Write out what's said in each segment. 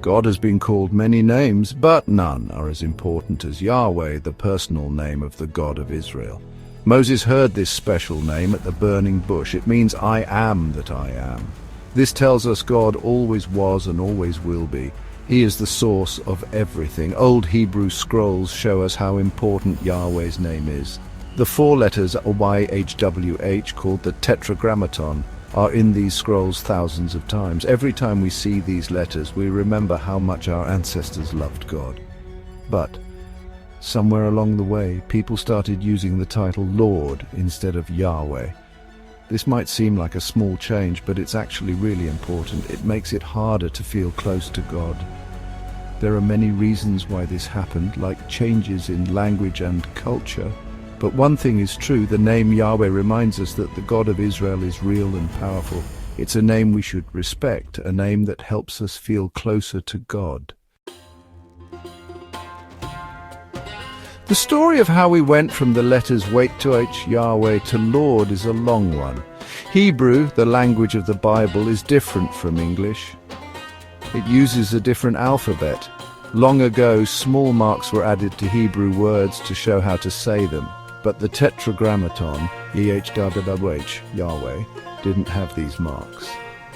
God has been called many names, but none are as important as Yahweh, the personal name of the God of Israel. Moses heard this special name at the burning bush. It means I am that I am. This tells us God always was and always will be. He is the source of everything. Old Hebrew scrolls show us how important Yahweh's name is. The 4 letters YHWH, called the Tetragrammaton, are in these scrolls thousands of times. Every time we see these letters, we remember how much our ancestors loved God. But somewhere along the way, people started using the title Lord instead of Yahweh. This might seem like a small change, but it's actually really important. It makes it harder to feel close to God. There are many reasons why this happened, like changes in language and culture. But one thing is true, the name Yahweh reminds us that the God of Israel is real and powerful. It's a name we should respect, a name that helps us feel closer to God. The story of how we went from the letters YHWH, Yahweh, to Lord is a long one. Hebrew, the language of the Bible, is different from English. It uses a different alphabet. Long ago, small marks were added to Hebrew words to show how to say them. But the Tetragrammaton, YHWH, Yahweh, didn't have these marks.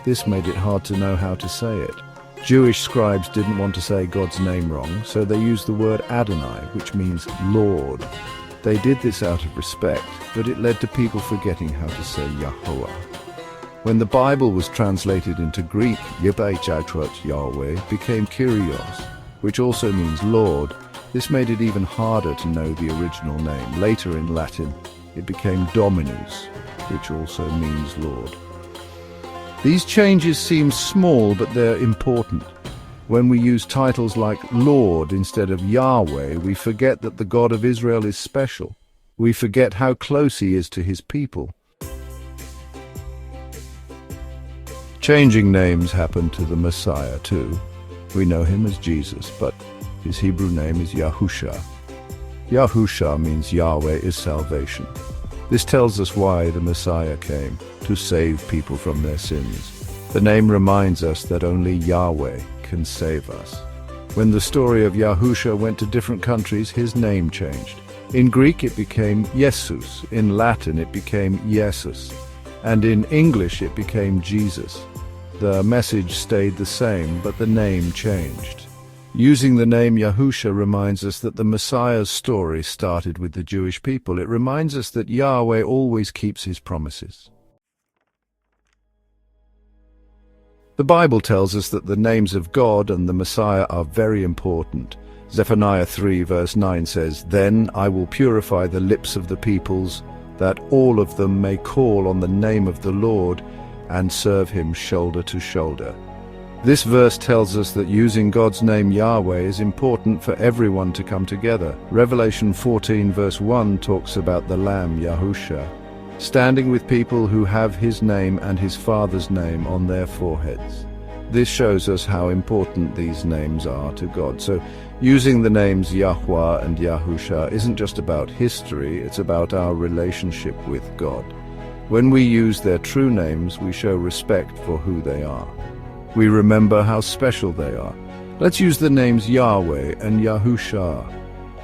This made it hard to know how to say it. Jewish scribes didn't want to say God's name wrong, so they used the word Adonai, which means Lord. They did this out of respect, but it led to people forgetting how to say Yahuah. When the Bible was translated into Greek, YHWH, Yahweh, became Kyrios, which also means Lord. This made it even harder to know the original name. Later in Latin, it became Dominus, which also means Lord. These changes seem small, but they're important. When we use titles like Lord instead of Yahweh, we forget that the God of Israel is special. We forget how close he is to his people. Changing names happened to the Messiah too. We know him as Jesus, but his Hebrew name is Yahusha. Yahusha means Yahweh is salvation. This tells us why the Messiah came, to save people from their sins. The name reminds us that only Yahweh can save us. When the story of Yahusha went to different countries, his name changed. In Greek it became Jesus, in Latin it became Iesous, and in English it became Jesus. The message stayed the same, but the name changed. Using the name Yahusha reminds us that the Messiah's story started with the Jewish people. It reminds us that Yahweh always keeps his promises. The Bible tells us that the names of God and the Messiah are very important. Zephaniah 3 verse 9 says, "Then I will purify the lips of the peoples, that all of them may call on the name of the Lord and serve him shoulder to shoulder." This verse tells us that using God's name Yahweh is important for everyone to come together. Revelation 14 verse 1 talks about the Lamb Yahusha, standing with people who have his name and his Father's name on their foreheads. This shows us how important these names are to God. So using the names Yahuah and Yahusha isn't just about history, it's about our relationship with God. When we use their true names, we show respect for who they are. We remember how special they are. Let's use the names Yahweh and Yahusha.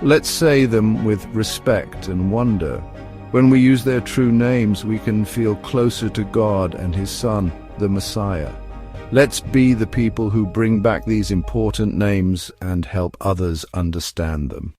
Let's say them with respect and wonder. When we use their true names, we can feel closer to God and his Son, the Messiah. Let's be the people who bring back these important names and help others understand them.